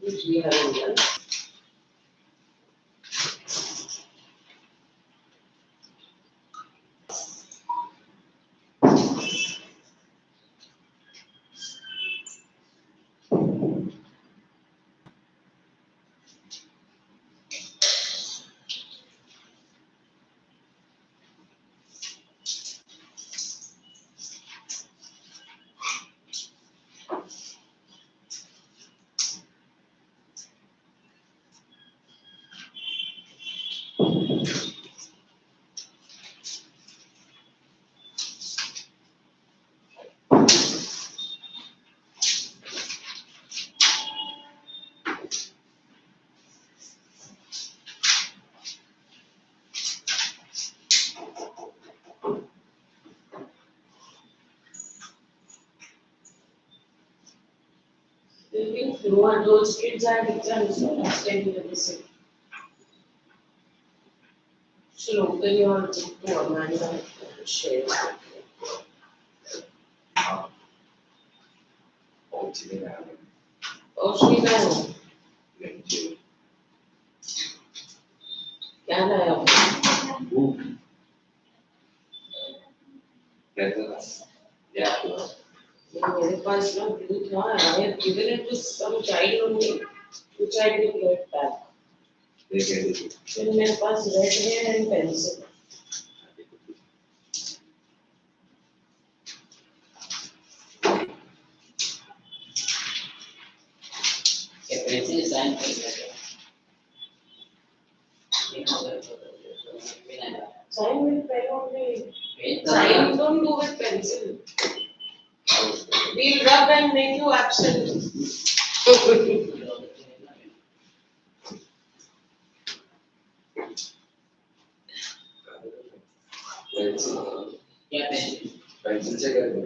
which we haven't done. You know, those kids are exams, so last time you were saying. Should open your book to Amanda and share. Oh, she knows. क्या लाया हो? मेरे पास ना blue था. I had given it to some child only, which I didn't get back. फिर मेरे पास red है and pencil. Pencil is sign Sign with pen only. Sign don't do with pencil. We'll rub and make you absent. क्या pencil pencil से कर दो.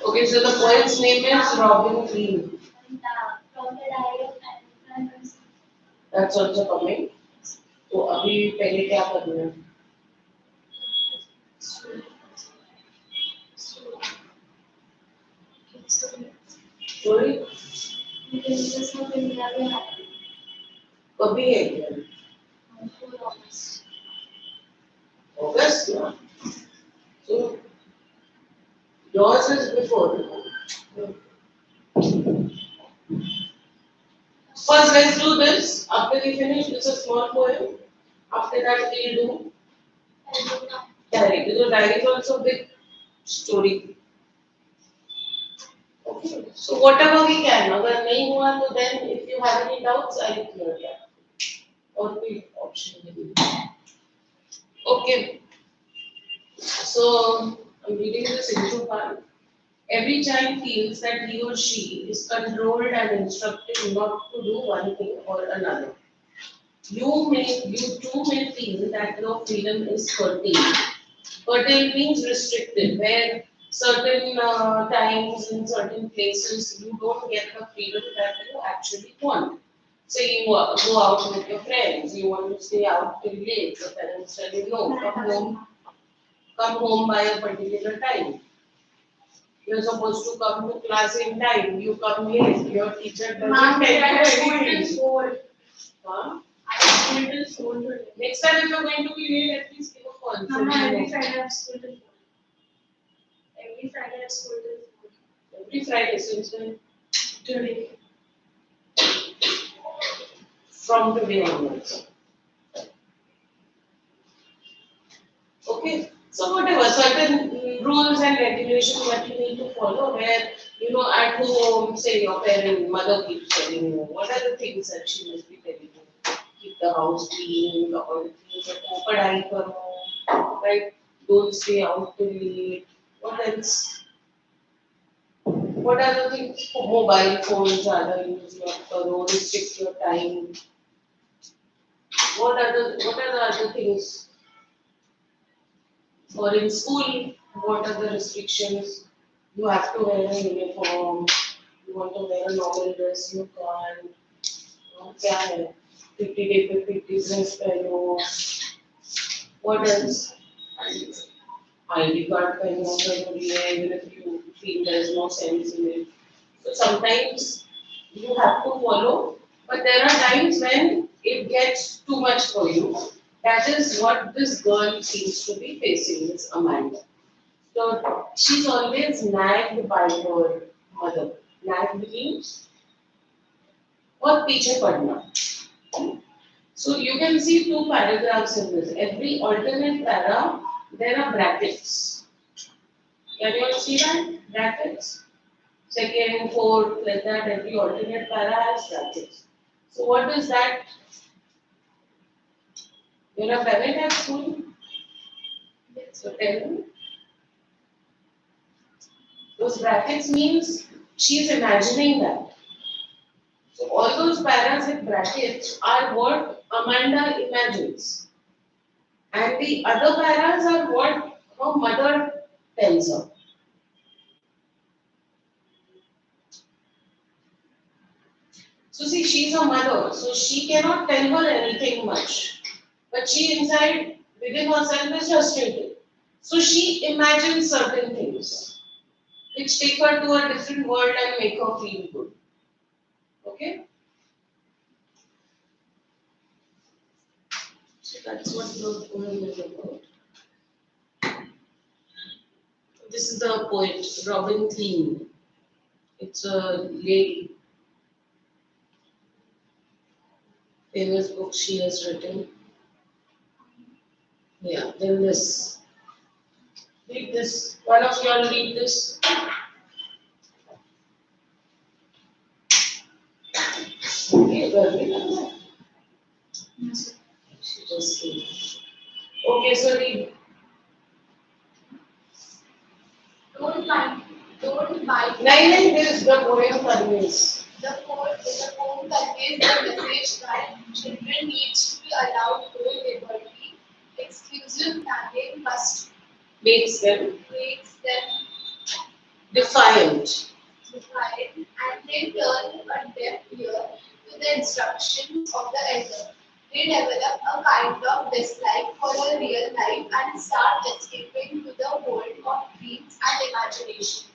Okay, so the poet's name is Robin Green. That's also coming. तो अभी पहले क्या करना है? Sorry? कभी है क्या? August, yeah. So yours is before. First, let's do this. After we finish, it's a small poem. After that, we'll do diary. Because diary is also a big story. Okay. So whatever we can. अगर नहीं हुआ तो then if you have any doubts, I'll clear that. और कोई option नहीं. Okay. So I'm reading this intro part. Every child feels that he or she is controlled and instructed not to do one thing or another. You too may feel that your freedom is curtailed Curtailed means restricted, where certain times in certain places you don't get the freedom that you actually want. Say you go out with your friends, you want to stay out till late, your parents tell you no, come home by a particular time. You're supposed to come to class in time, you come late, your teacher doesn't Ma'am, tell you I school till anything. 4. Huh? I school till 4 today. Next time if you're going to be late, at least give a call. So Mama, we every know. Friday I have school till 4. Every Friday I have school till 4. Every Friday since when? Today. From today onwards. Okay, so whatever, certain rules and regulations that you need to follow where, at home, say your parent, mother keeps telling you, what are the things that she must be telling you? Keep the house clean, all the things at home, padhai karo, right? Don't stay out till late. What else? What are the things? Mobile phones, ज़्यादा use not करो, restrict your time. What are the other things? Or in school, what are the restrictions? You have to wear a uniform. You want to wear a normal dress, you can't. क्या है? 50 day पे 50 dress पहनो. What else? ID card पहनो जरूरी है, even if you feel there is no sense in it. So sometimes you have to follow, but there are times when it gets too much for you. That is what this girl seems to be facing, this Amanda. So she's always nagged by her mother. Nagged means और पीछे पड़ना. So you can see two paragraphs in this. Every alternate para, there are brackets. Can you all see that? Brackets. Second, fourth, like that. Every alternate para has brackets. So what is that? You're a parent at school. So tell me. Those brackets means she's imagining that. So all those paras with brackets are what Amanda imagines. And the other paras are what her mother tells her. So see, she's a mother, so she cannot tell her anything much. But she inside, within herself is frustrated. So she imagines certain things, which take her to a different world and make her feel good. Okay? So that's what the poem is about. This is the poet, Robin Thiem. It's a lady. Famous book she has written. Yeah, then this. Read this. One of you all read this. Okay, well, Yes. she just came. Okay, so read. Don't bite. Nine this the poem conveys. The poem conveys the message that children need to be allowed full liberty. Exclusive nagging must Makes them makes them defiant. defiant, and they turn a deaf ear to the instructions of the elder. They develop a kind of dislike for a real life and start escaping to the world of dreams and imagination.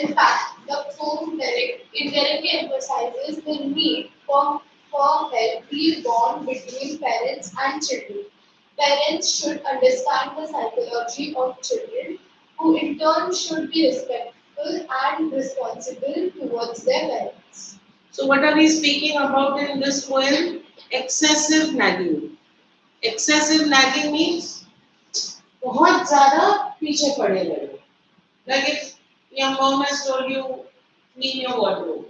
In fact, the poem indirectly emphasizes the need for healthy bond between parents and children. Parents should understand the psychology of children, who in turn should be respectful and responsible towards their parents. So what are we speaking about in this poem? Excessive nagging. Excessive nagging means बहुत ज़्यादा पीछे पड़े रहे. Like if your mom has told you clean your wardrobe,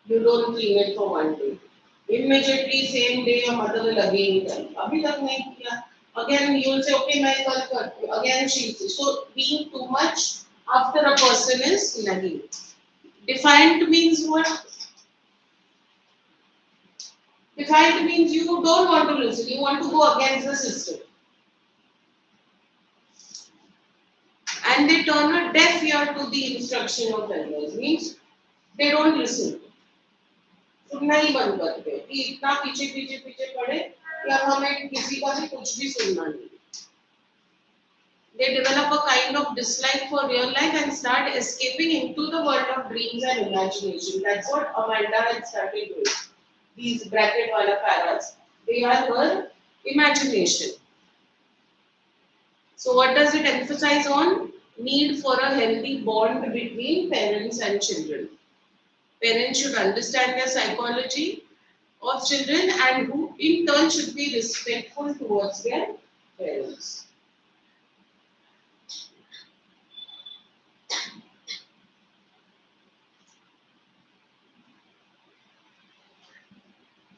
you don't clean it for one day. Immediately same day your mother will again tell. अभी तक नहीं किया. Again you will say okay मैं कल करती हूँ. Again she will say. So being too much after a person is nagging. Defiant means what? Defiant means you don't want to listen. You want to go against the system. and they turn a deaf ear to the instruction of elders. Means they don't listen. सुनना ही बंद करते हैं कि इतना पीछे पीछे पीछे पड़े कि अब हमें किसी का भी कुछ भी सुनना नहीं. They develop a kind of dislike for real life and start escaping into the world of dreams and imagination. That's what Amanda had started doing. These bracket wala paras, they are her imagination. So what does it emphasize on? Need for a healthy bond between parents and children. Parents should understand the psychology of children and who in turn should be respectful towards their parents.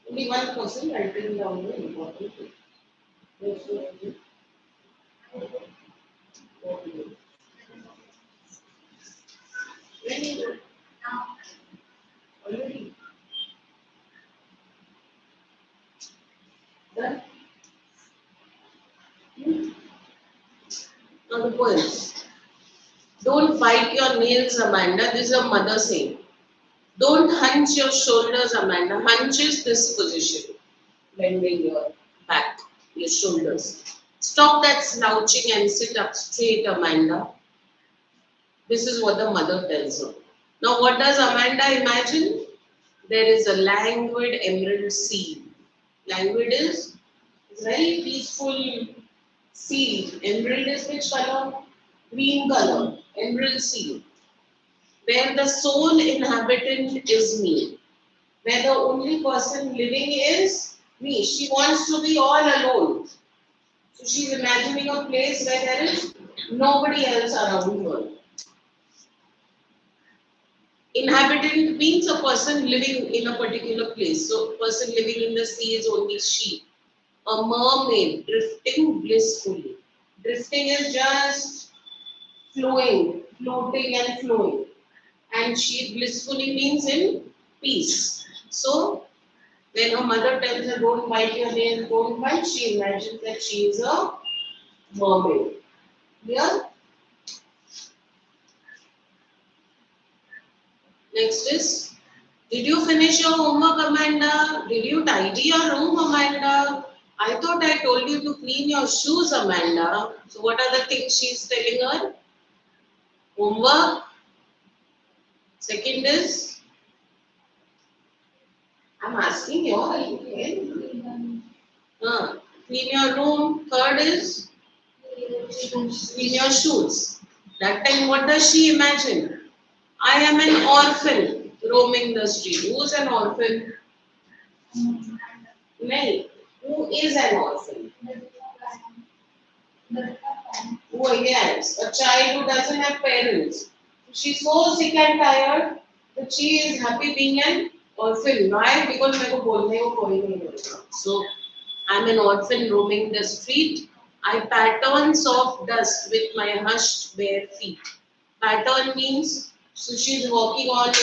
Only one person writing down the important thing. Very good. Already. Done? Now the poems. Don't bite your nails, Amanda. This is a mother saying. Don't hunch your shoulders, Amanda. Hunch is this position. Bending your back, your shoulders. Stop that slouching and sit up straight, Amanda. This is what the mother tells her. Now what does Amanda imagine? There is a languid emerald sea. Languid is very peaceful sea. Emerald is which color? Green color. Emerald sea. Where the sole inhabitant is me. Where the only person living is me. She wants to be all alone. So she's imagining a place where there is nobody else around her. Inhabitant means a person living in a particular place. So, person living in the sea is only she. A mermaid drifting blissfully. Drifting is just flowing, floating and flowing. And she blissfully means in peace. So, when her mother tells her, don't bite your nails, don't bite, she imagines that she is a mermaid. Clear? Next is, did you finish your homework, Amanda? Did you tidy your room, Amanda? I thought I told you to clean your shoes, Amanda. So what are the things she's telling her? Homework. Second is, I'm asking you all. Clean your room. Third is, clean your shoes. That time, what does she imagine? I am an orphan roaming the street. Who is an orphan? No. Who is an orphan? Oh yes, a child who doesn't have parents. She's so sick and tired that she is happy being an orphan. Why? Because मेरे को बोलने को कोई नहीं मिलता. So I'm an orphan roaming the street. I pattern soft dust with my hushed bare feet. Pattern means so she's walking on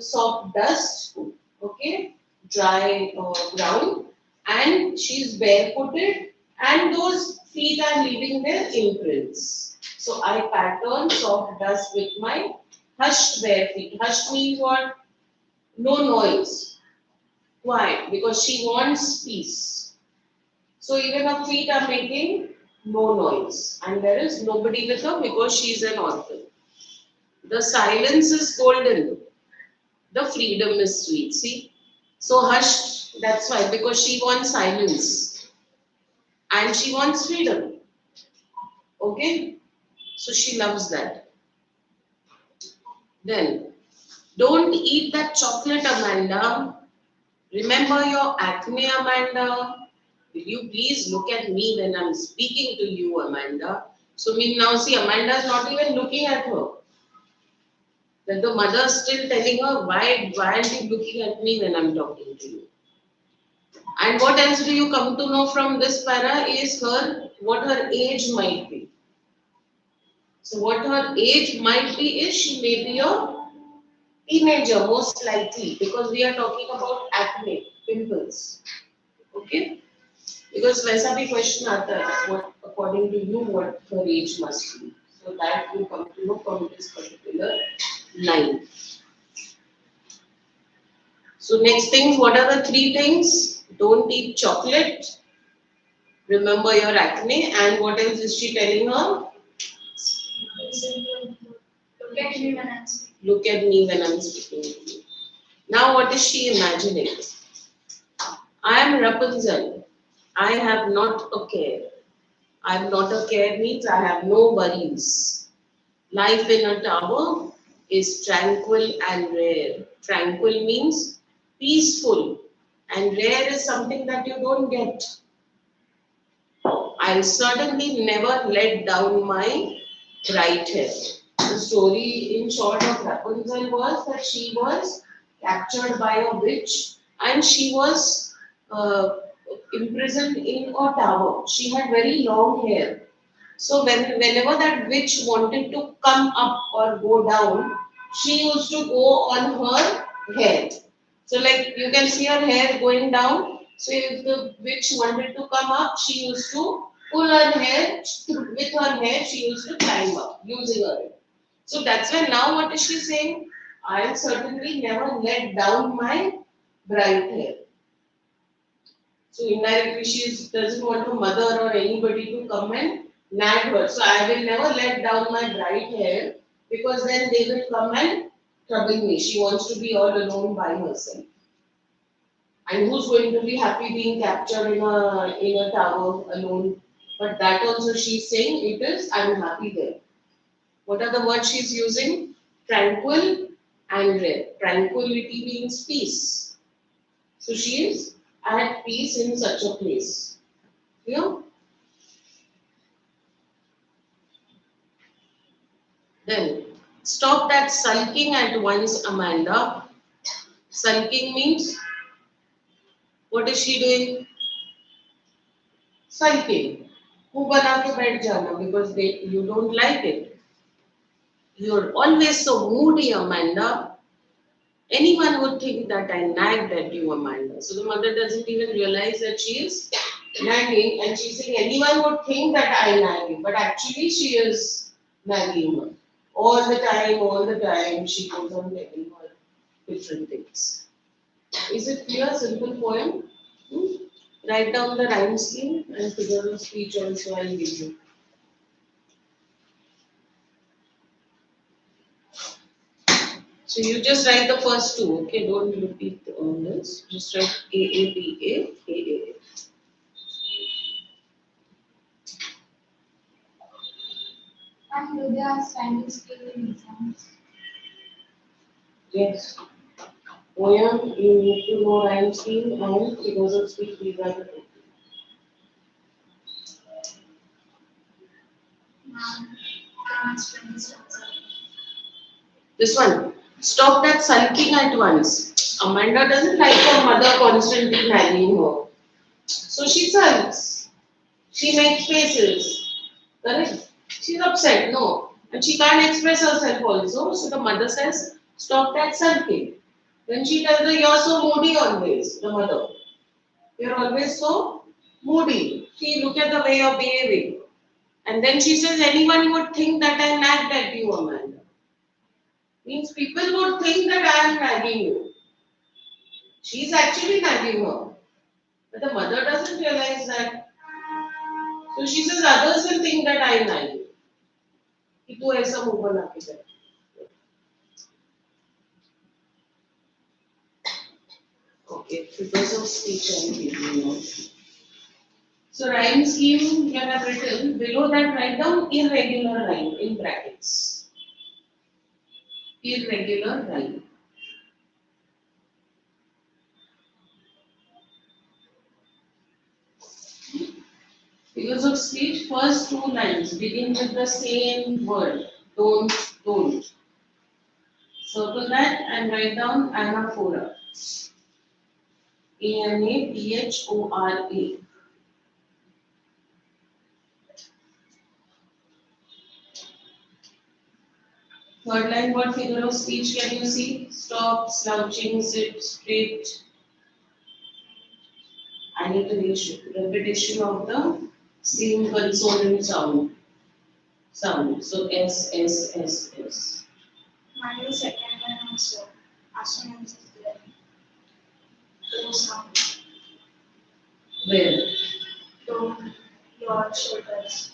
soft dust, okay, dry ground, and she's barefooted, and those feet are leaving their imprints. So I pattern soft dust with my hushed bare feet. Hushed means what? No noise, quiet, because she wants peace. So even her feet are making no noise, and there is nobody with her because she is an orphan. The silence is golden. The freedom is sweet. See? So hushed, that's why, because she wants silence. And she wants freedom. Okay? So she loves that. Then, don't eat that chocolate, Amanda. Remember your acne, Amanda. Will you please look at me when I'm speaking to you, Amanda? So now see, Amanda is not even looking at her. That the mother is still telling her, why aren't you looking at me when I'm talking to you? And what else do you come to know from this para is what her age might be. So what her age might be is she may be a teenager most likely, because we are talking about acne, pimples. Okay? Because वैसा भी question आता है, what according to you what her age must be. So that you come to know from this particular line. So next things, what are the three things? Don't eat chocolate. Remember your acne. And what else is she telling her? Look at me when I'm speaking. Look at me when I'm speaking with you. Now what is she imagining? I am Rapunzel. I have not a care. I have not a care means I have no worries. Life in a tower is tranquil and rare. Tranquil means peaceful, and rare is something that you don't get. I'll certainly never let down my bright hair. The story in short of Rapunzel was that she was captured by a witch and she was imprisoned in a tower. She had very long hair. So whenever that witch wanted to come up or go down, she used to go on her hair. So like you can see her hair going down. So if the witch wanted to come up, she used to pull her hair, with her hair she used to climb up using her hair. So that's why now what is she saying? I'll certainly never let down my bright hair. So indirectly she doesn't want her mother or anybody to come and nag her. So I will never let down my bright hair because then they will come and trouble me. She wants to be all alone by herself. And who's going to be happy being captured in a tower alone? But that also she's saying it is I'm happy there. What are the words she's using? Tranquil and rare. Tranquility means peace. So she is at peace in such a place. Yeah? Then stop that sulking at once, Amanda. Sulking means what is she doing? Sulking. मुंह बना के बैठ जाना because you don't like it. You're always so moody, Amanda. Anyone would think that I nagged at you, Amanda. So the mother doesn't even realize that she is nagging and she's saying anyone would think that I nag you, but actually she is nagging her. All the time she goes on telling her different things. Is it clear? Simple poem. Hmm? Write down the rhyme scheme and figure of speech also I'll give you. So you just write the first two, okay? Don't repeat all this. Just write A A B A A A. And do they are standing still in exams? Yes. Poem, you need to know rhyme scheme and figures of speech. These are the two. Can explain this also. This one. Stop that sulking at once. Amanda doesn't like her mother constantly nagging her. So she sulks. She makes faces. Correct? She's upset, no. And she can't express herself also. So the mother says, stop that sulking. Then she tells her, you're so moody always, the mother. You're always so moody. See, look at the way you're behaving. And then she says, anyone would think that I nagged at you, Amanda. Means people would think that I am nagging you. She's actually nagging her. But the mother doesn't realize that. So she says, others will think that I nag you. कि तू ऐसा मुंह बना के कर. Okay, figures of speech I will give you now. So rhyme scheme you have written, below that write down irregular rhyme in brackets. Irregular rhyme. Figures of speech, first two lines begin with the same word. Don't. Circle that and write down anaphora. Anaphora. Third line, what figure of speech can you see? Stop, slouching, sit, straight. alliteration, repetition of the same consonant sound. So S, S, S, S. Mine is second one also. Assonance is there. No sound. Where? Don't your shoulders.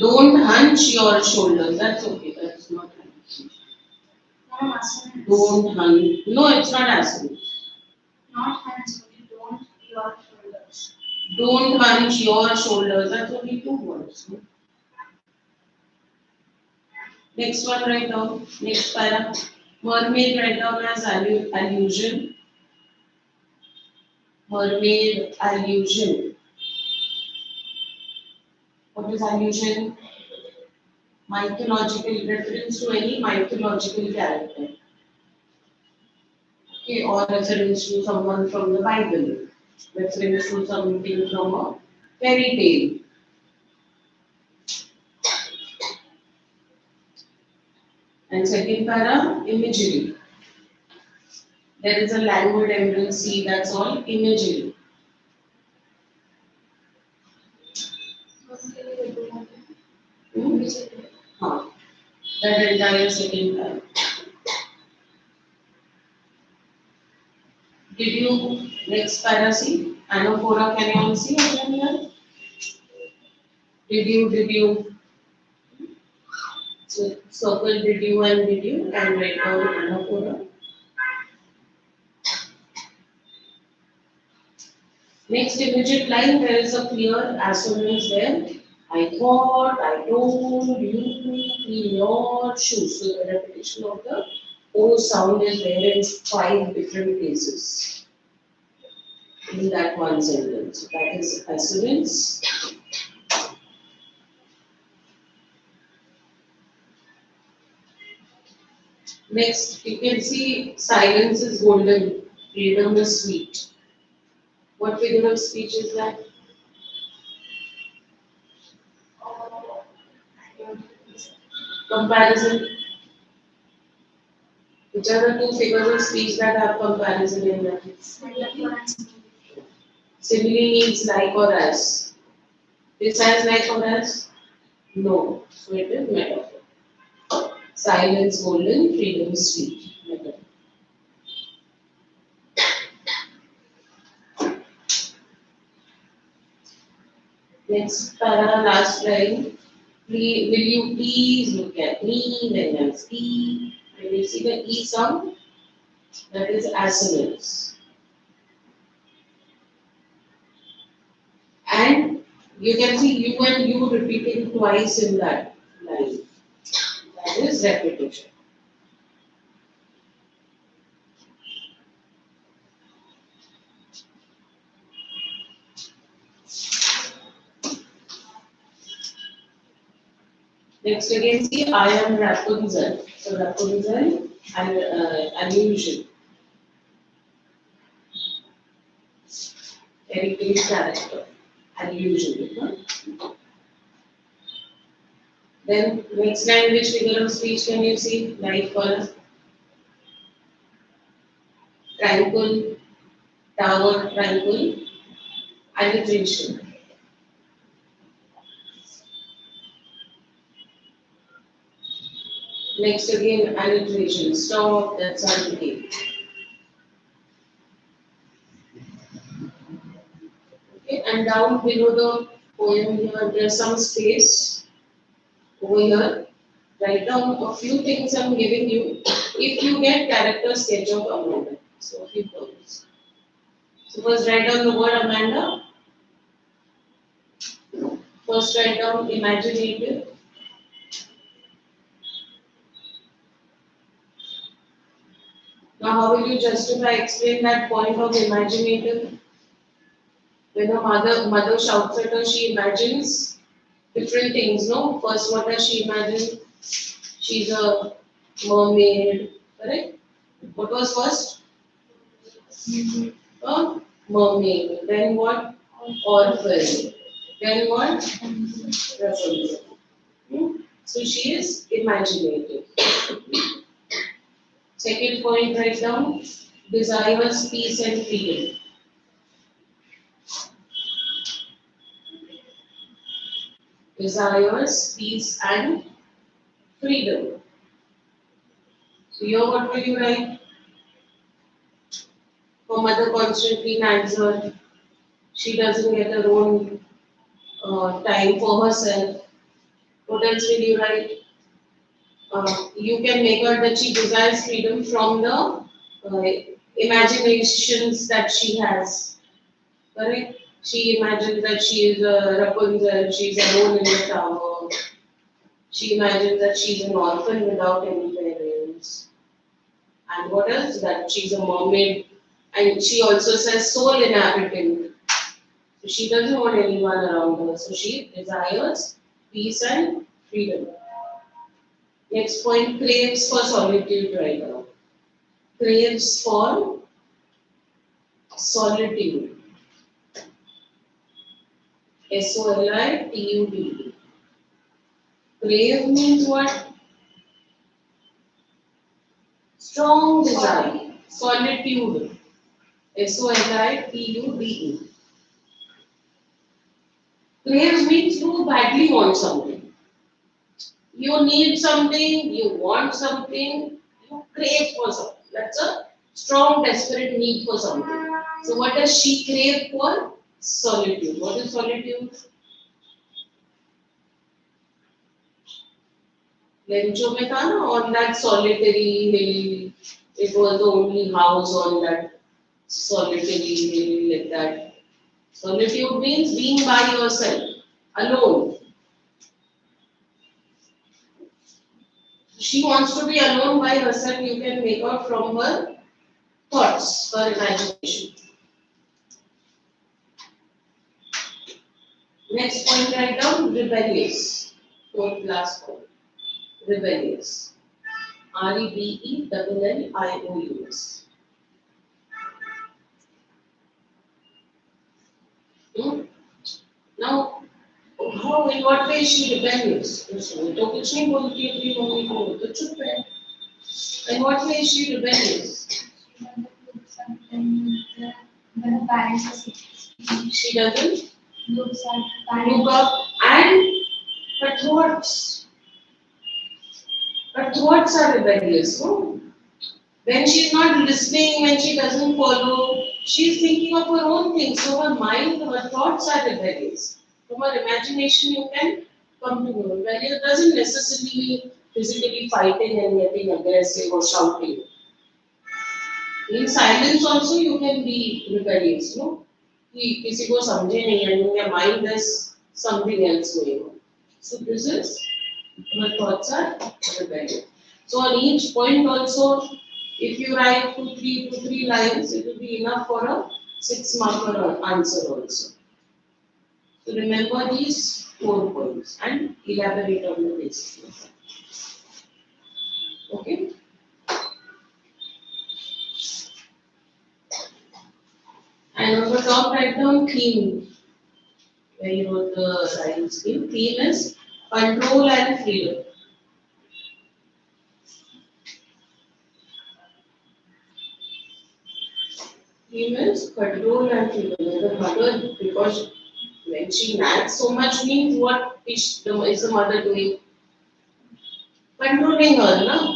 Don't hunch your shoulders. That's okay. That's not hunch. No assonance. Don't hunch. No, it's not assonance. Not hands, only don't your shoulders. Don't hunch your shoulders. That's only two words. No? Next one, write down. Next para. Mermaid, write down as allusion. Mermaid, allusion. What is allusion? Mythological reference to any mythological character. Okay, or reference to someone from the Bible. Reference to something from a fairy tale. And second para, imagery. There is a languid emerald sea, that's all imagery. Hmm? Huh. That entire second para. Did you next para see? Anaphora, can you all see again here? Did you? So circle did you and write down anaphora. Next immediate line, there is a clear assonance there. I thought, I told, you, in your shoes. So the repetition of the O sound is there in 5 different places in that one sentence. So that is assonance. Next, you can see silence is golden, freedom is sweet. What figure of speech is that? Comparison. Which are the 2 figures of speech that have comparison in them? Simile means like or as. This has like or as? No. So it is metaphor. Silence golden, freedom sweet. Metaphor. Next para, last line. Will you please look at me when I speak? When you see the E sound, that is assonance. And you can see you and you repeating twice in that line. That is repetition. Next again see I am Rapunzel. So Rapunzel and allusion. Very clear character. Allusion. Huh? Then next line, which figure of speech can you see? Like for tranquil, tower, tranquil, alliteration. Next again, alliteration. Stop, that's alliteration. Okay, and down below the poem here, there's some space over here. Write down a few things I'm giving you. If you get character sketch of Amanda. So a few points. So first write down the word Amanda. First write down imaginative. Now how will you justify, explain that point of imaginative? When a mother shouts at her, she imagines different things, no? First, what does she imagine? She's a mermaid, correct? What was first? A mermaid. Then what? Orphan. Then what? Rapunzel. So she is imaginative. Second point, write down. Desires peace and freedom. desires peace and freedom. So here what will you write? Her mother constantly nags her. She doesn't get her own time for herself. What else will you write? You can make her that she desires freedom from the imaginations that she has. Correct? She imagines that she is a Rapunzel, she is alone in the tower. She imagines that she is an orphan without any parents. And what else? That she is a mermaid. And she also says soul inhabitant. So she doesn't want anyone around her. So she desires peace and freedom. Next point, craves for solitude right now. Craves for solitude. SOLITUDE. Crave means what? Strong desire. Solitude. SOLITUDE. Crave means you badly want something. You need something, you want something, you crave for something. That's a strong, desperate need for something. So what does she crave for? Solitude. What is solitude? Lencho mein tha na, on that solitary hill. It was the only house on that solitary hill like that. Solitude means being by yourself, alone. She wants to be alone by herself. You can make out from her thoughts, her imagination. Next point, write down rebellious. Fourth last point. Rebellious. REBELLIOUS. Now, how in what way is she rebellious? तो कुछ नहीं बोलती अपनी mummy को, तो चुप है. In what way is she rebellious? When the parents are sick, She doesn't looks at look up and her thoughts are rebellious. No? When she's not listening, when she doesn't follow, she's thinking of her own things. So her mind, her thoughts are rebellious. From her imagination, you can come to know. Rebellious doesn't necessarily mean physically fighting and getting aggressive or shouting. In silence also, you can be rebellious. No? कि किसी को समझे नहीं है, in your mind there's something else going on. So this is her thoughts are rebellious. So on each point also, if you write two, three lines, it will be enough for a 6-marker answer also. So remember these 4 points and elaborate on the basics. Okay. And on the top, write down theme. Where you wrote the rhyme scheme. Theme is control and freedom. Theme is control and freedom. The mother, because when she nags so much, means what is the mother doing? Controlling her, ना?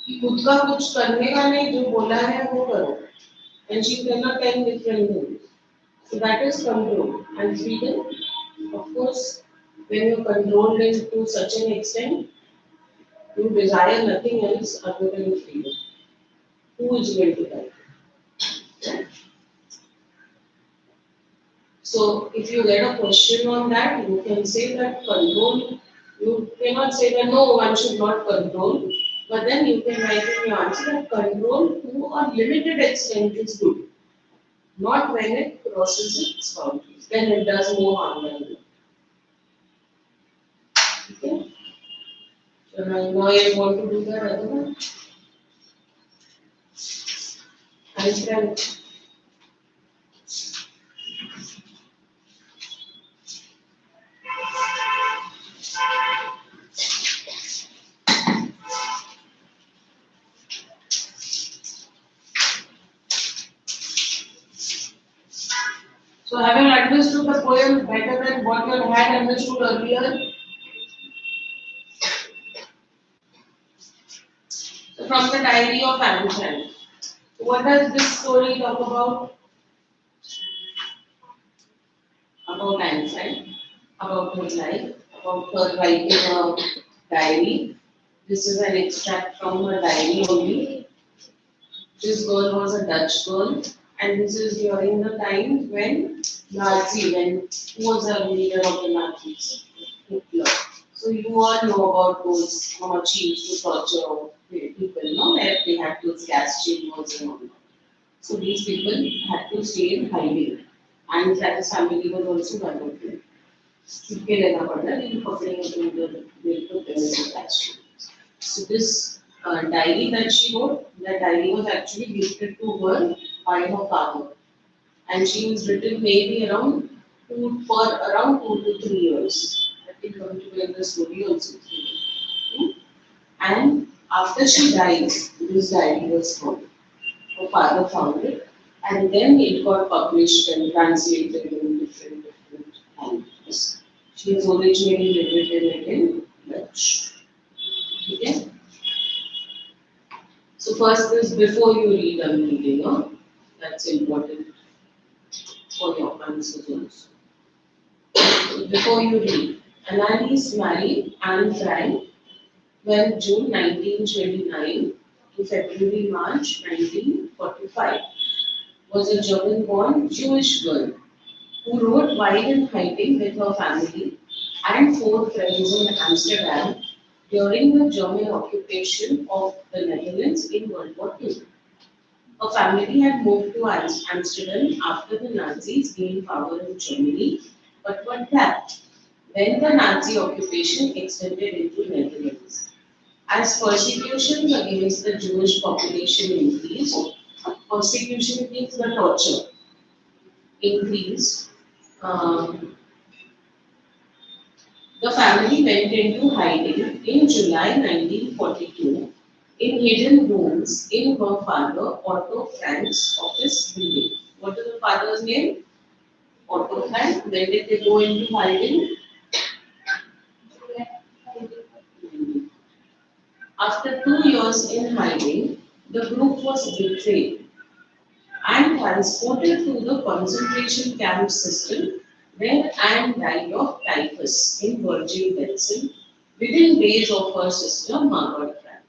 कि खुद का कुछ करने का नहीं, जो बोला है वो करो. And she cannot tell different things. So that is control. And freedom, of course, when you're controlled to such an extent, you desire nothing else other than freedom. Who is going to that? So if you get a question on that, you can say that control, you cannot say that no, one should not control, but then you can write in your answer that control to a limited extent is good. Not when it crosses its boundaries, then it does more harm than good. Okay? So now you want to do that other one? Understand? So have you understood the poem better than what you had understood earlier? from the diary of Anne Frank. What does this story talk about? About Anne Frank, about her life, about her writing a diary. This is an extract from her diary only. This girl was a Dutch girl, and this is during the time when who was a leader of the Nazis? Hitler. So you all know about those how much he used to torture people, no? Where they had those gas chambers and all that. So these people had to stay in hiding, and Frank's family was also one of them. छुपके रहना पड़ता है, लेकिन पकड़ेंगे तो उधर put them in the gas chambers. So this diary that she wrote, that diary was actually gifted to her by her father, and she was written maybe around 2 to 3 years. I think come to in the story also. And after she dies, this diary was found. Her father found it, and then it got published and translated in different languages. She has originally written it in Dutch. Okay? So first is before you read, I'm reading, no? That's important for your answers also. So before you read, Annalise married Anne Frank when June 1929 to February March 1945. Was a German-born Jewish girl who wrote while in hiding with her family and 4 friends in Amsterdam during the German occupation of the Netherlands in World War II. Her family had moved to Amsterdam after the Nazis gained power in Germany, but were trapped when the Nazi occupation extended into Netherlands. As persecutions against the Jewish population increased, persecution means the torture increased. The family went into hiding in July 1942 in hidden rooms in her father Otto Frank's office building. What is the father's name? Otto Frank. When did they go into hiding? After 2 years in hiding, the group was betrayed and transported to the concentration camp system where Anne died of typhus in Bergen-Belsen within days of her sister Margaret Frank.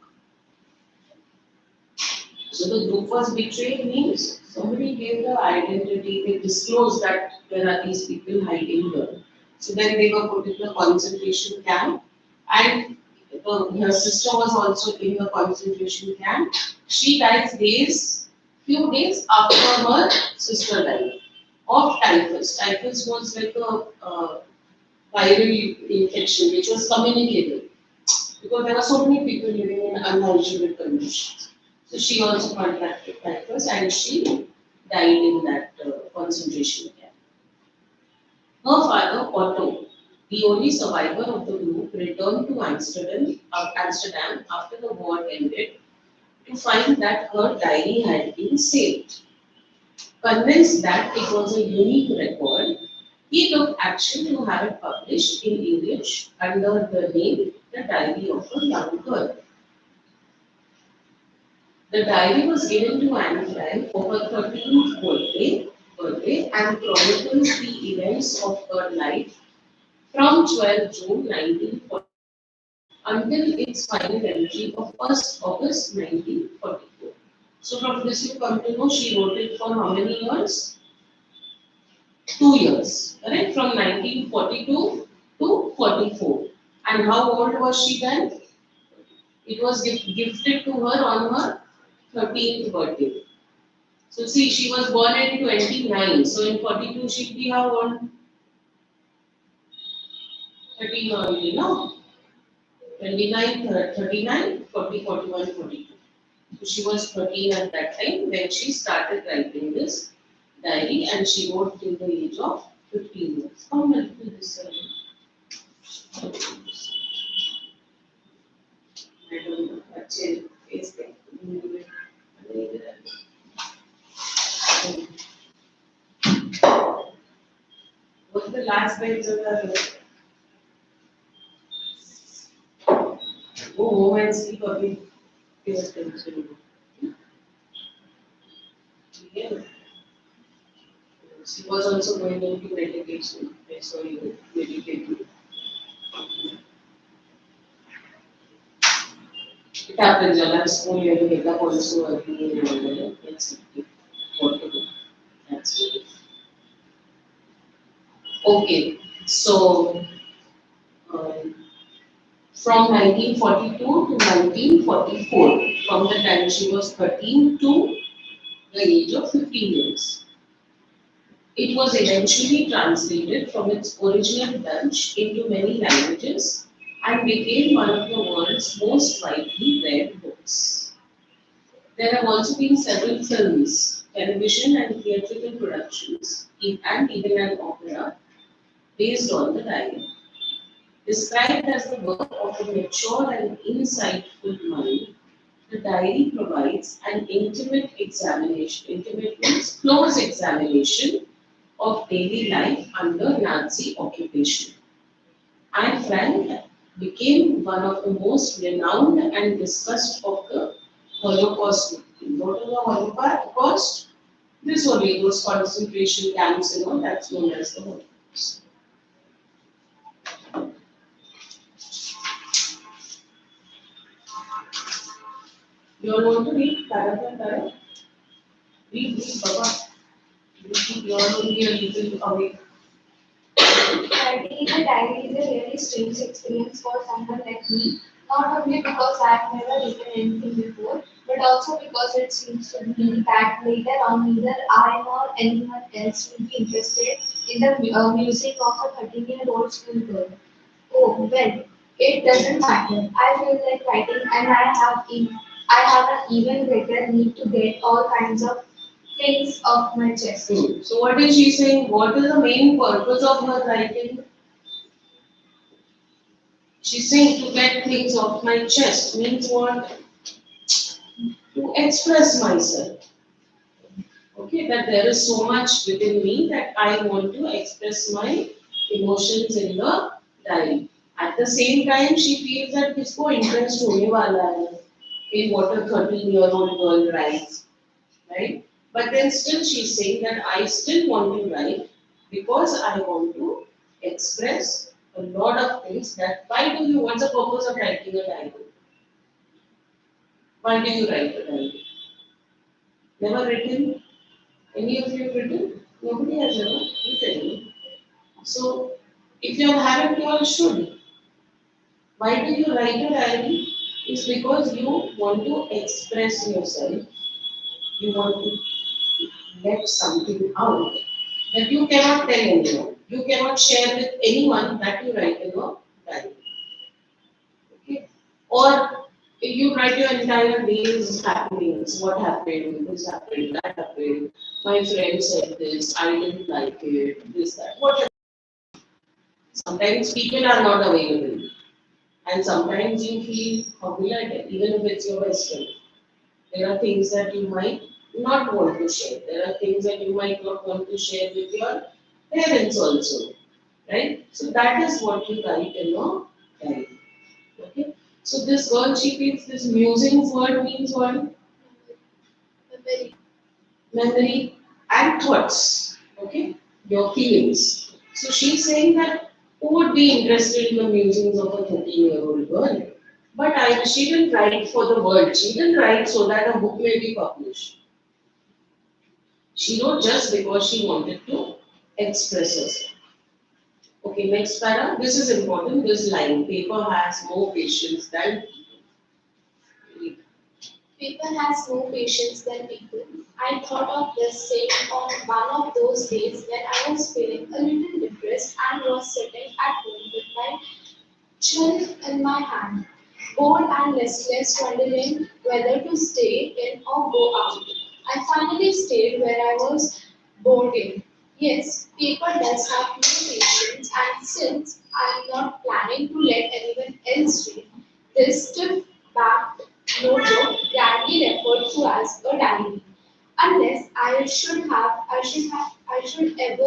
So the group was betrayed means somebody gave the identity, they disclosed that there are these people hiding here. So then they were put in the concentration camp, and her sister was also in the concentration camp. She died few days after her sister died of typhus. Typhus was like a viral infection which was communicable because there were so many people living in unhygienic conditions. So she also contracted typhus and she died in that concentration camp. Her father, Otto, the only survivor of the group, returned to Amsterdam after the war ended to find that her diary had been saved. Convinced that it was a unique record, he took action to have it published in English under the name The Diary of a Young Girl. The diary was given to Anne Frank for her 13th birthday and chronicles the events of her life from 12 June 1940 until its final entry of 1st August 1944. So from this you come to know she wrote it for how many years? 2 years, correct? From 1942 to 44. And how old was she then? It was gifted to her on her 13th birthday. So see, she was born in 29. So in 42 she'd be how old? 13 only, no? 29, 39, 40, 41, 42. So she was 13 at that time when she started writing this diary, and she wrote till the age of 15 years. How much will this I don't know. Actually, it's there. What's the last page of the go home and sleep a bit. Pay attention. Yeah. She was also going into meditation. I saw you meditating. It happens, you'll have school, you have to get up also early in the morning. It's what to do. That's it. Okay, so um, from 1942 to 1944, from the time she was 13 to the age of 15 years. It was eventually translated from its original Dutch into many languages and became one of the world's most widely read books. There have also been several films, television and theatrical productions, and even an opera based on the diary. Described as the work of a mature and insightful mind, the diary provides an intimate means close examination of daily life under Nazi occupation. Anne Frank became one of the most renowned and discussed of the Holocaust victims. What is the Holocaust? This only, those concentration camps, that's known as the Holocaust. You all want to read para? Read, Baba. You all will be a little awake. Writing in a diary is a really strange experience for someone like me, not only because I have never written anything before, but also because it seems to me that later on neither I nor anyone else will be interested in the music of a 13-year-old schoolgirl. Oh, well, it doesn't matter. I feel like writing and I have an even greater need to get all kinds of things off my chest. So what is she saying? What is the main purpose of her writing? She's saying to get things off my chest means what? To express myself. Okay, that there is so much within me that I want to express my emotions in the diary. At the same time, she feels that किसको interest होने वाला है in what a 13-year-old girl writes, right? But then still she's saying that I still want to write because I want to express a lot of things that what's the purpose of writing a diary? Why do you write a diary? Never written? Any of you have written? Nobody has ever written. So if you haven't, you all should. Why do you write a diary? It's because you want to express yourself. You want to let something out that you cannot tell anyone. You cannot share with anyone that you write in your diary. Okay? Or you write your entire day's happenings, what happened, this happened, that happened, my friend said this, I didn't like it, this, that, whatever. Sometimes people are not available. And sometimes you feel humiliated, even if it's your best friend. There are things that you might not want to share. There are things that you might not want to share with your parents also. Right? So that is what you write in your diary. Okay? So this girl, she feels this musings word means what? Memory. Memory and thoughts. Okay? Your feelings. So she's saying that who would be interested in the musings of a 13-year-old girl? But she didn't write for the world. She didn't write so that a book may be published. She wrote just because she wanted to express herself. Okay, next para. This is important. This line. Paper has more patience than people. People has more patience than people. I thought of this saying on one of those days when I was feeling a little depressed and was sitting at home with my chin in my hand, bored and restless, wondering whether to stay in or go out. I finally stayed where I was bored in. Yes, paper does have no patience, and since I am not planning to let anyone else read, this stiff backed notebook grandly referred to as a diary. Unless I should ever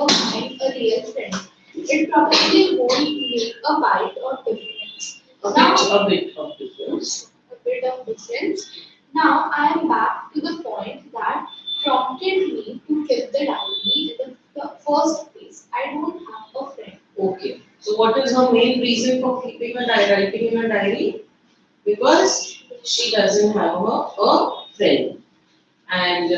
find a real friend. It probably won't make a bite of difference. A bit of difference. A bit of difference. Now I am back to the point that prompted me to keep the diary in the first place. I don't have a friend. Okay. So what is her main reason for keeping a diary, writing in a diary? Because she doesn't have a friend. And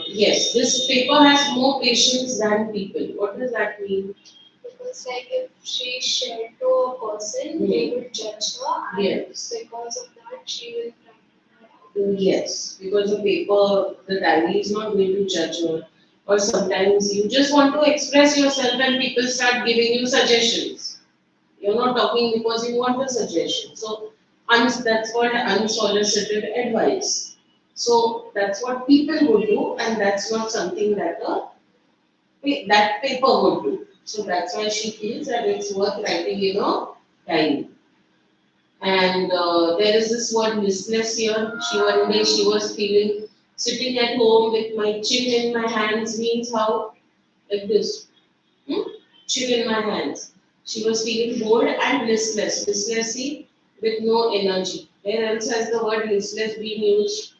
yes, this paper has more patience than people. What does that mean? Because like if she shared to a person, they would judge her, and Yes. because of that, she will write. Yes, because the paper, the diary is not going to judge her. Or sometimes you just want to express yourself and people start giving you suggestions. You're not talking because you want a suggestion. So that's called unsolicited advice. So that's what people would do, and that's not something that that paper would do. So that's why she feels that it's worth writing in a diary. And there is this word listless here. One day she was feeling sitting at home with my chin in my hands means how? Like this. Hmm? Chin in my hands. She was feeling bored and listless. Listlessly with no energy. Where else has the word listless been used?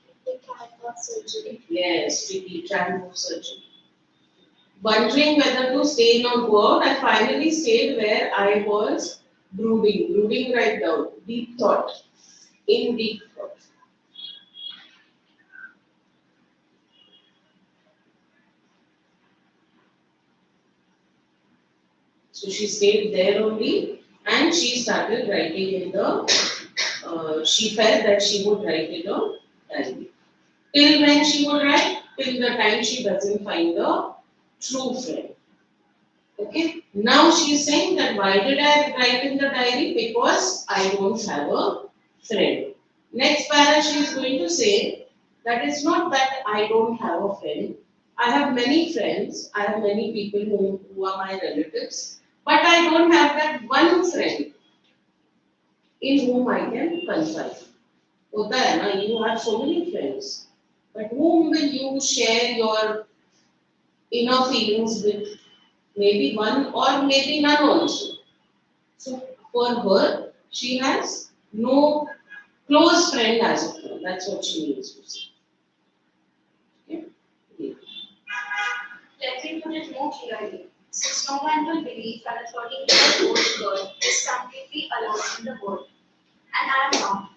Surgery. Yes, tricky, trying of surgery. Wondering whether to stay or go out, I finally stayed where I was brooding right down, deep thought, in deep thought. So she stayed there only and she started writing in she felt that she would write in a diary. Till when she would write? Till the time she doesn't find a true friend. Okay. Now she is saying that why did I write in the diary? Because I don't have a friend. Next para she is going to say that it's not that I don't have a friend. I have many friends. I have many people who are my relatives. But I don't have that one friend in whom I can confide. होता है ना, you have so many friends. But whom will you share your inner feelings with? Maybe one or maybe none also. So for her, she has no close friend as of now. That's what she means to say. Okay? Yeah. Let me put it more clearly. Since no one will believe that a 13-year-old girl is completely alone in the world, and I am not.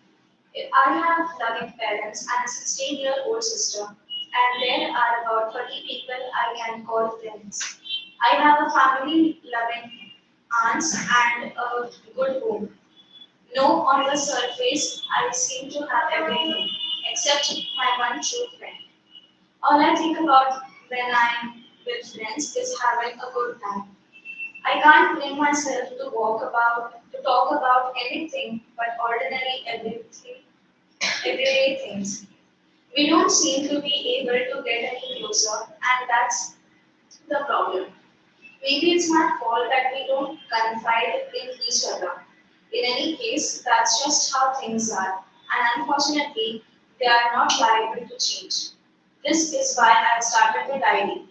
I have loving parents and a 16-year-old sister, and there are about 30 people I can call friends. I have a family, loving aunts, and a good home. No, on the surface, I seem to have everything except my one true friend. All I think about when I'm with friends is having a good time. I can't bring myself to talk about anything but ordinary everyday things. We don't seem to be able to get any closer, and that's the problem. Maybe it's my fault that we don't confide in each other. In any case, that's just how things are, and unfortunately, they are not liable to change. This is why I started the diary.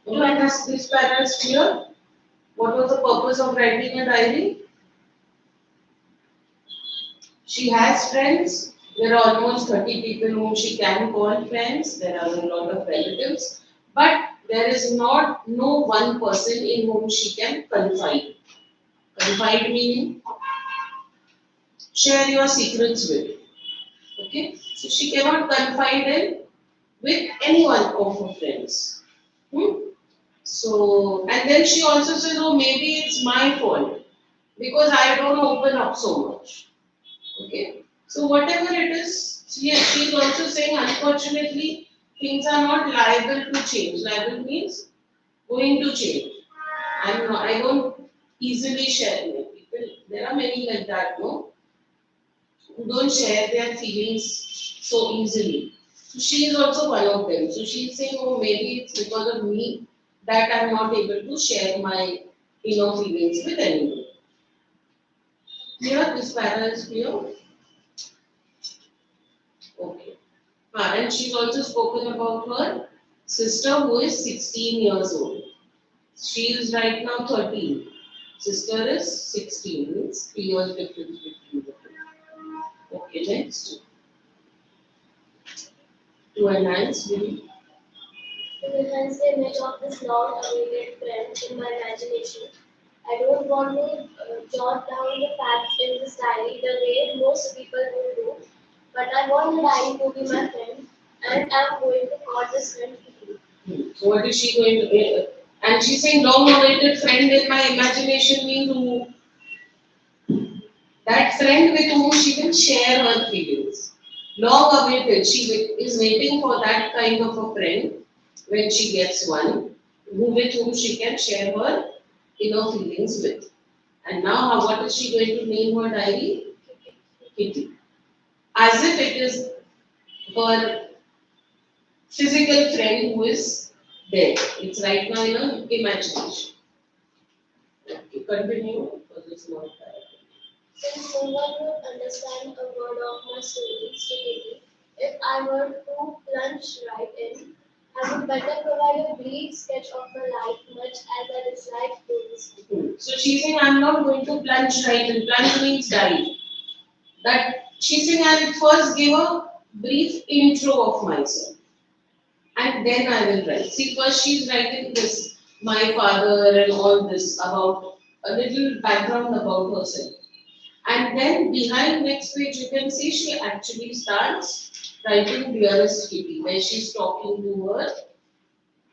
Okay, this para is clear. What was the purpose of writing a diary? She has friends. There are almost 30 people whom she can call friends. There are a lot of relatives. But there is not no one person in whom she can confide. Confide meaning share your secrets with. Okay? So she cannot confide in with anyone of her friends. Hmm? So, and then she also says, oh, maybe it's my fault because I don't open up so much. Okay? So, whatever it is, she is also saying, unfortunately, things are not liable to change. Liable means going to change. I don't easily share with people. There are many like that, no? Who don't share their feelings so easily. So she is also one of them. So she is saying, oh, maybe it's because of me that I'm not able to share my inner feelings with anyone. Clear? This para is clear? Okay. And she's also spoken about her sister who is 16 years old. She is right now 13. Sister is 16, means 3 years difference between them. Okay, next. To enhance, maybe. To enhance the image of this long-awaited friend in my imagination, I don't want to jot down the facts in this diary the way most people will do, but I want the diary to be my friend, and I'm going to call this friend Kitty. So what is she going to? And she's saying long-awaited friend in my imagination means who? That friend with whom she will share her feelings. Long-awaited, she is waiting for that kind of a friend when she gets one, with whom she can share her inner feelings with. And now, what is she going to name her diary? Kitty. As if it is her physical friend who is dead. It's right now in her imagination. Okay, continue, because it's not that. Since no one would understand a word of my stories to Kitty, if I were to plunge right in, I would better provide a brief sketch of my life, much as I dislike doing so. So she's saying, I'm not going to plunge right in. Plunge means dive. That she's saying, I'll first give a brief intro of myself. And then I will write. See, first she's writing this, my father and all this about a little background about herself. And then behind next page you can see she actually starts writing Dearest Kitty, where she's talking to her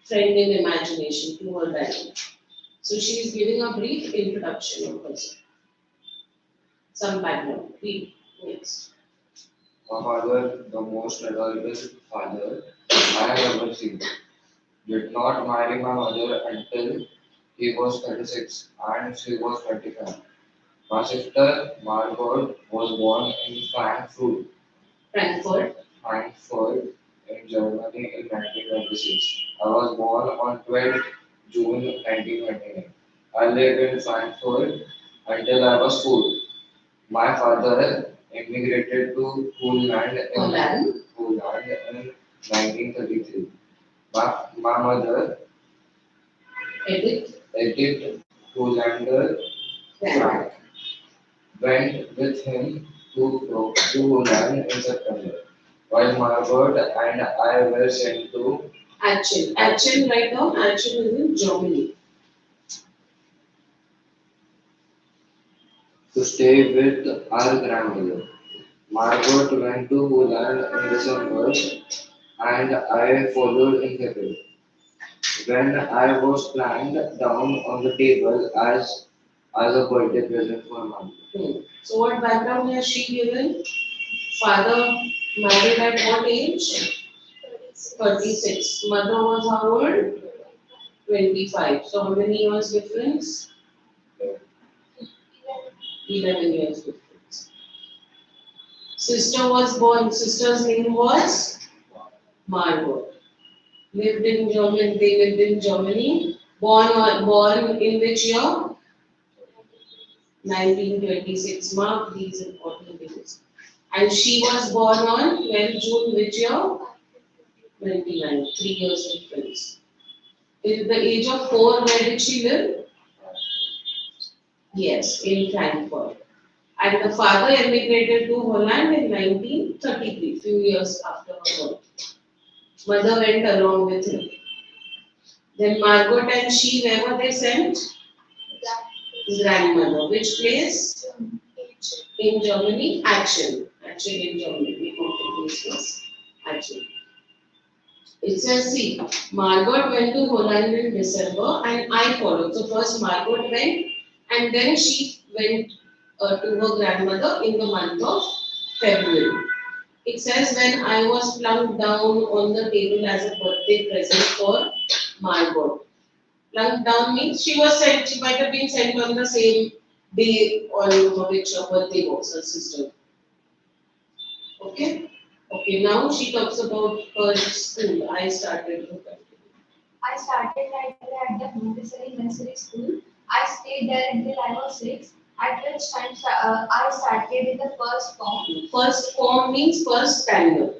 friend in imagination, to her diary. So she is giving a brief introduction of herself. Some background. Read next. My father, the most adorable father I have ever seen, did not marry my mother until he was 36 and she was 25. My sister, Margot, was born in Frankfurt. Frankfurt, in Germany in 1926. I was born on 12th June 1929. I lived in Frankfurt until I was 4. My father immigrated to Holland. Holland in 1933. My mother, Edith Hollander Frank, went with him to Holland in September, while Margot and I were sent to Aachen. Aachen, write down. Aachen is in Germany. to stay with our grandmother. Margot went to Holland in December and I followed in February. When I was planned down on the table as a birthday present for mom. So what background has she given? Father married at what age? 36. Mother was how old? 25. So how many years difference? 11 years difference. Sister was born. Sister's name was Margot. Lived in Germany. They lived in Germany. Born in which year? 1926. Mark these important things. And she was born on 12 June which year? 29. 3 years difference. In the age of 4, where did she live? Yes, in Frankfurt. And the father emigrated to Holland in 1933, few years after her birth. Mother went along with him. Then Margot and she, where were they sent? Grandmother. Which place? In Germany? Aachen. Aachen in Germany. We go to places. Aachen. It says, see, Margot went to Holland in December and I followed. So first Margot went and then she went to her grandmother in the month of February. It says when I was plunked down on the table as a birthday present for Margot. Plunked down means she was sent, she might have been sent on the same day on which her birthday was, her sister. Okay? Okay, now she talks about her school. I started to continue. I started right there at the Montessori nursery school. I stayed there until I was 6, at which time I started in the first form. First form means first standard.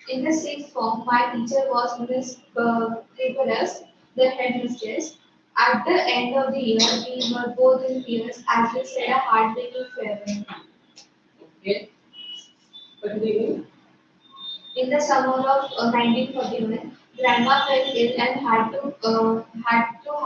In the sixth form, my teacher was Miss Clipperus, the headmistress. At the end of the year, we were both in tears as we said a heartbreaking farewell. Okay. Continue. In the summer of 1941, grandma fell ill and had to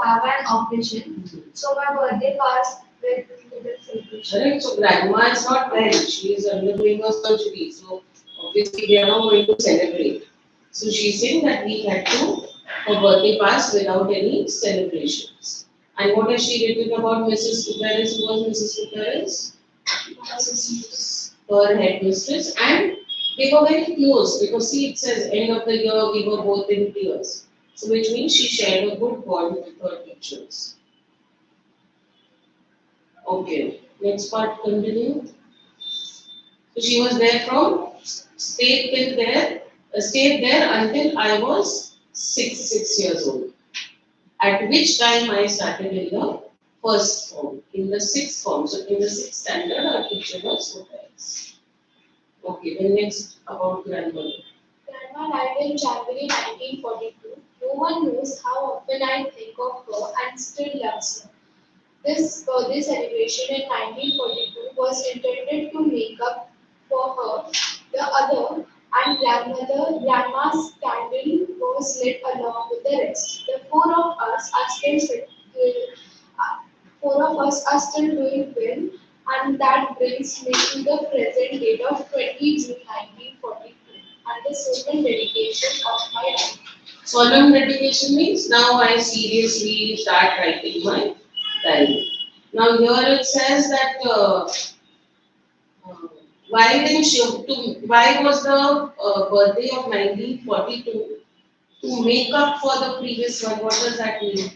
have an operation. So my birthday passed with little celebration. Correct. So grandma is not well. She is undergoing a surgery. So obviously we are not going to celebrate. So she's saying that we had to her birthday pass without any celebrations. And what has she written about Mrs. Kuperes? Who was Mrs. Kuperes? Her headmistress, and they were very close because see it says end of the year we were both in tears. So which means she shared a good bond with her teachers. Okay, next part continue. So she was there from stayed there until I was six years old. At which time I started in the first form, in the sixth form. So in the sixth standard, our teacher was Kuperes. Okay, then next about grandmother. Grandma died in January 1942. No one knows how often I think of her and still loves her. This birthday celebration in 1942 was intended to make up for her. The other and grandma's candle was lit along with the rest. The four of us are still doing well, and that brings me to the present date of 20 June 1942 and the solemn dedication of my life. Solemn dedication means now I seriously start writing my diary. Now here it says that uh, why was the birthday of 1942 to make up for the previous one? What does that mean?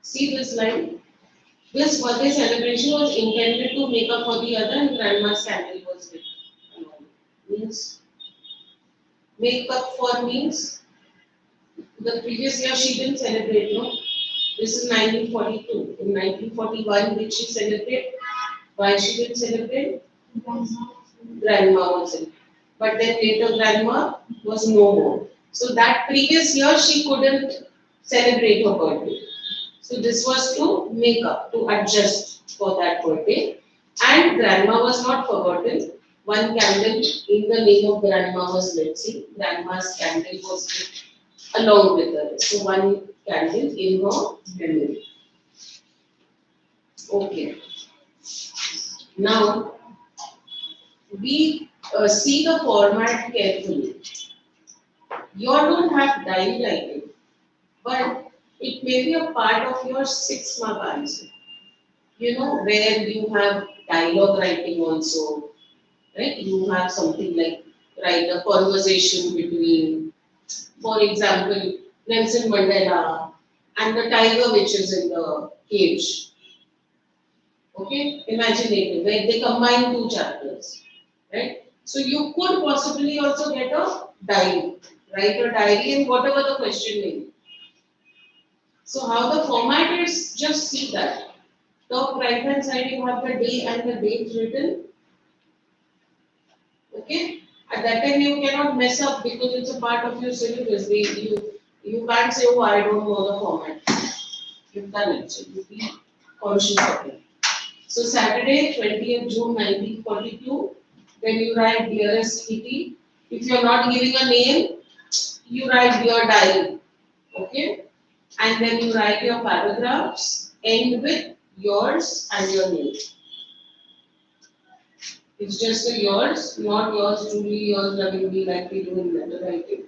See this line. This birthday celebration was intended to make up for the other, and grandma's candle was lit. Means make up for means the previous year she didn't celebrate, no? This is 1942. In 1941, did she celebrate? Why she didn't celebrate? Grandma was in. But then later grandma was no more. So that previous year she couldn't celebrate her birthday. So this was to make up, to adjust for that birthday. And grandma was not forgotten. One candle in the name of grandma was lit. See, grandma's candle was lit along with her. So one candle in her memory. Okay. Now we see the format carefully. You don't have diary writing, but it may be a part of your 6 mark answer. You know, where you have dialogue writing also, right? You have something like write a conversation between, for example, Nelson Mandela and the tiger which is in the cage. Okay, imaginative, where they combine 2 chapters, right? So you could possibly also get a diary, write a diary and whatever the question may be. So how the format is, just see that. Top right hand side you have the day and the date written. Okay, at that time you cannot mess up because it's a part of your syllabus. You can't say, oh, I don't know the format. You've done it, so you be conscious of it. So Saturday, 20th June 1942, then you write dearest Kitty. If you're not giving a name, you write your diary. Okay? And then you write your paragraphs, end with yours and your name. It's just a yours, not yours, truly yours, lovingly, like we do in letter writing.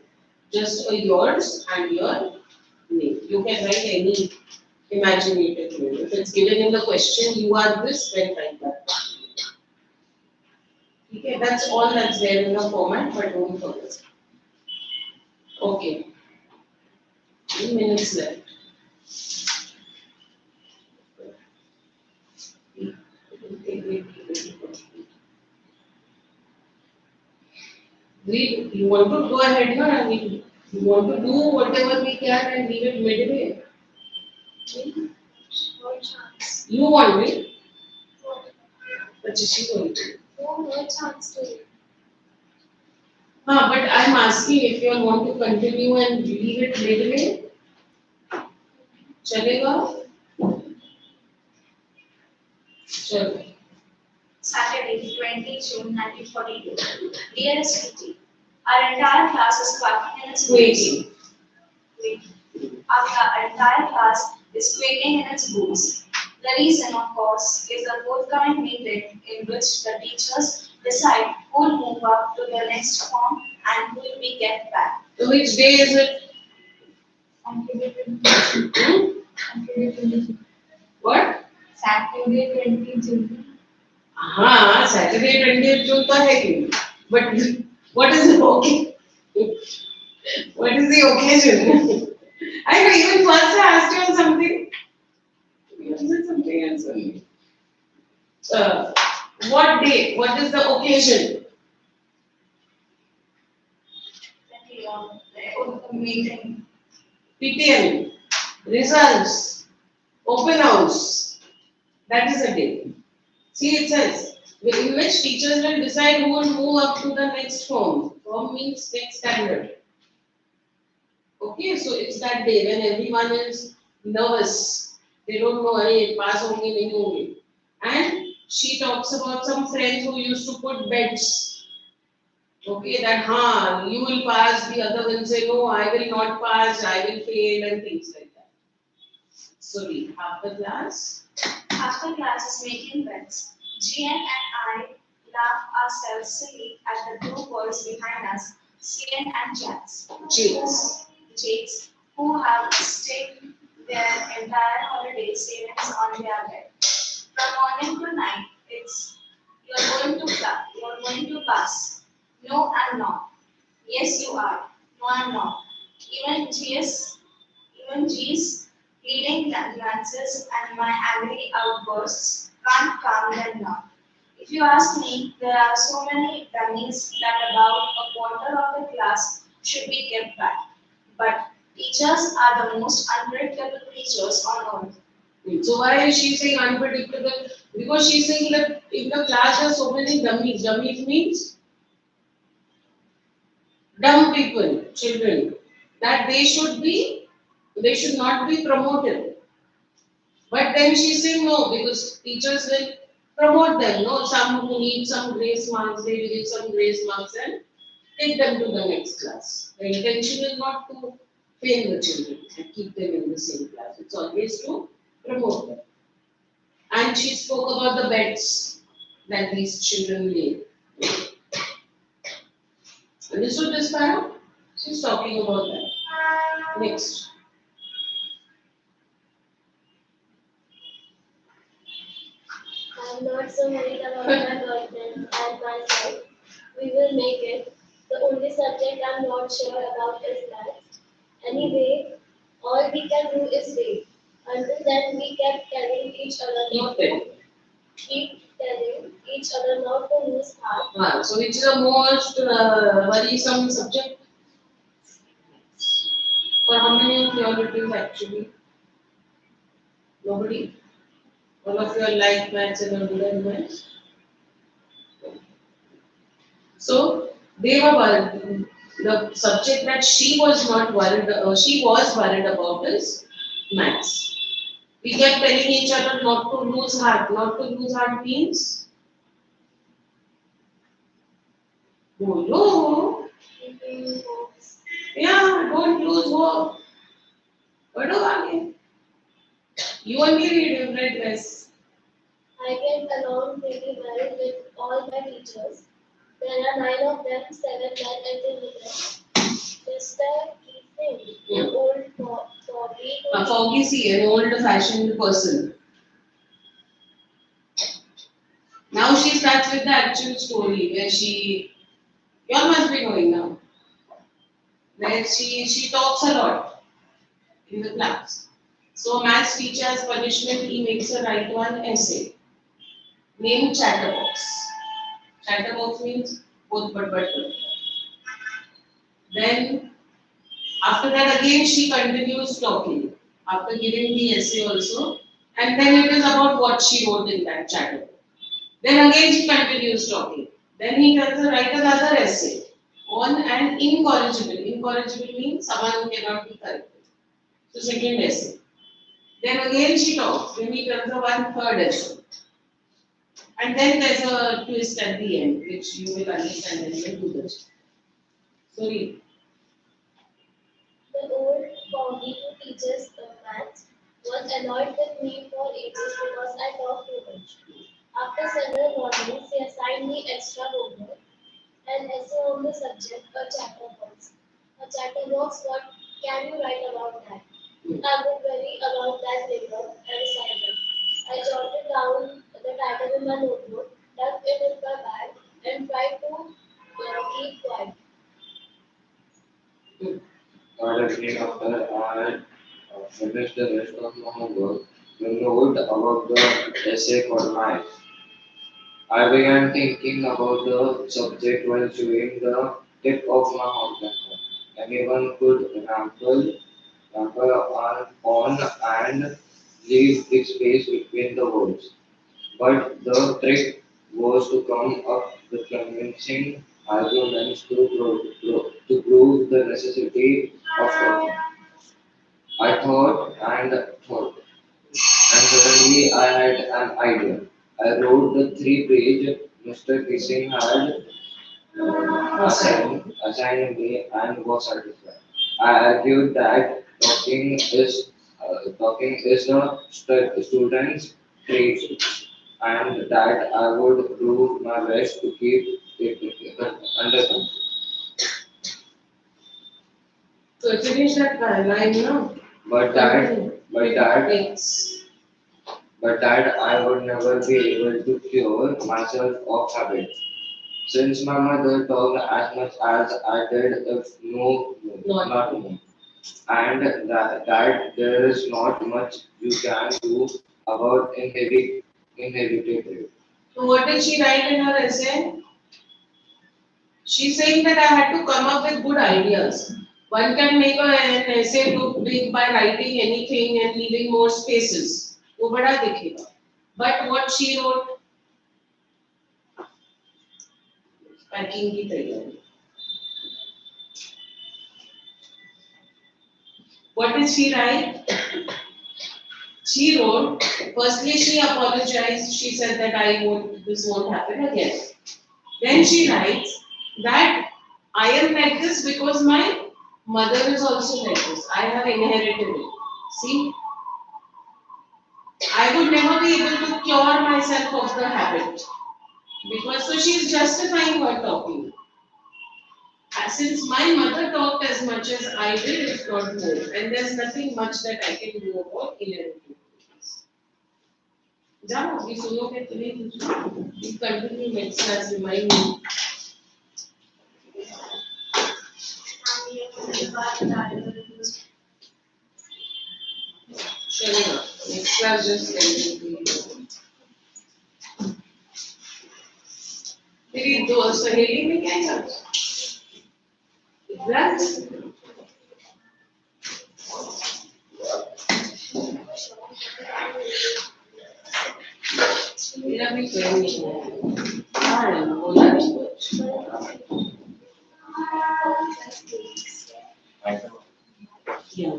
Just a yours and your name. You can write any imaginative name. If it's given in the question, you are this, then write that. Okay, that's all that's there in the format, but don't forget. Okay, 3 minutes left. You want to go ahead, no? I mean, you want to do whatever we can and leave it midway. No chance. You want it, but she won't. No chance to it. But I'm asking if you want to continue and leave it midway. चलेगा? चलो. Saturday, 20 June 1942. Dearest Kitty, our entire class is quaking in its boots. Our entire class is quaking in its boots. The reason, of course, is the forthcoming meeting in which the teachers decide who will move up to the next form and who will be kept back. So which day is it? What? Saturday 20 June. हाँ Saturday 20th June तो है कि but what is the okay? What is the occasion? I know even first I asked you on something. You said something else only. What day? What is the occasion? The meeting. PTM, results, open house. That is a day. See, it says in which teachers will decide who will move up to the next form. Form means next standard. Okay, so it's that day when everyone is nervous. They don't know, hey, pass honge, nahi honge. And she talks about some friends who used to put bets. Okay, that you will pass, the other will say, no, I will not pass, I will fail, and things like that. So, read after class. After class is making bets. Gian and I laugh ourselves silly at the two boys behind us, Cian and Jakes, who have staked their entire holiday savings on their bed. From morning to night, it's you're going to pass. No, I'm not. Yes, you are. No, I'm not. Even G's pleading glances and my angry outbursts can't calm them now. If you ask me, there are so many dummies that about a quarter of the class should be kept back. But teachers are the most unpredictable creatures on earth. So why is she saying unpredictable? Because she's saying that in the class there are so many dummies. Dummies means dumb people, children. That they should not be promoted. But then she's saying no, because teachers will promote them. No, some who need some grace marks, they will give some grace marks and take them to the next class. The intention is not to fail the children and keep them in the same class. It's always to promote them. And she spoke about the bets that these children made. Understood this para? She's talking about that. Next. I'm not so worried about my boyfriend and myself. We will make it. The only subject I'm not sure about is maths. Anyway, all we can do is wait. Until then, we kept telling each other not to lose heart. So which is the most worrisome subject? For how many of you all it is actually? Nobody? All of you are like maths and are good at maths? So they were worried. The subject that she was not worried, she was worried about is maths. We kept telling each other not to lose heart. Not to lose heart means bolo. Yeah, don't lose hope. पढ़ो आगे. You only read, you've read less. I get along pretty well with all my teachers. There are 9 of them, 7 men and 2 women. Mr. Keating, an old foggy. Foggy, see, an old-fashioned person. Now she starts with the actual story where you all must be knowing now, where she talks a lot in the class. So maths teacher as punishment, he makes her write one essay named Chatterbox. Chatterbox means both but. Then after that again she continues talking after giving the essay also, and then it is about what she wrote in that chatterbox. Then again she continues talking. Then he tells her write another essay on an incorrigible. Incorrigible means someone who cannot be corrected. So second essay. Then again she talks. Then he tells her one third essay. And then there's a twist at the end, which you will understand when you do this. Sorry. The old foggy who teaches maths was annoyed with me for ages because I talk too much. After several warnings, he assigned me extra homework, an essay on the subject, a chatterbox. A chatterbox, what can you write about that? I would worry about that later, I decided. I jotted down the title in my notebook, tucked it in my bag, and tried to keep quiet. But again, after I finished the rest of my homework, the note about the essay for mine. I began thinking about the subject while chewing the tip of my hot pepper. Anyone could ramble on and leave big space between the words. But the trick was to come up with convincing arguments to prove the necessity of talking. I thought and thought, and suddenly I had an idea. I wrote the three-page Mr. Kissing had assigned me and was satisfied. I argued that talking is a student's trait and that I would do my best to keep it under control. So finish that line, no? But that, It's but that I would never be able to cure myself of habit. Since my mother talked as much as I did, if not more, and that there is not much you can do about inherited it. So what did she write in her essay? She's saying that I had to come up with good ideas. One can make an essay look big by writing anything and leaving more spaces. वो बड़ा दिखेगा. But what she wrote, packing की तैयारी. What did she write? She wrote, firstly she apologized. She said that this won't happen again. Then she writes that I am like this because my mother is also like this. I have inherited it. See, I would never be able to cure myself of the habit. Because so she's justifying her talking. Since my mother talked as much as I did, if not more, and there's nothing much that I can do about inherited. जाओ अभी सुनोगे तो नहीं कुछ you continue next class remind me चलेगा next class just continue मेरी दो सहेली में क्या चल एग्जैक्ट मेरा भी कोई नहीं है हाँ बोला नहीं कुछ Yeah.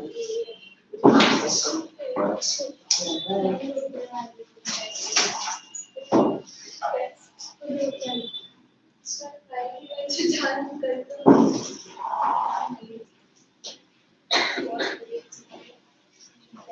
Start writing and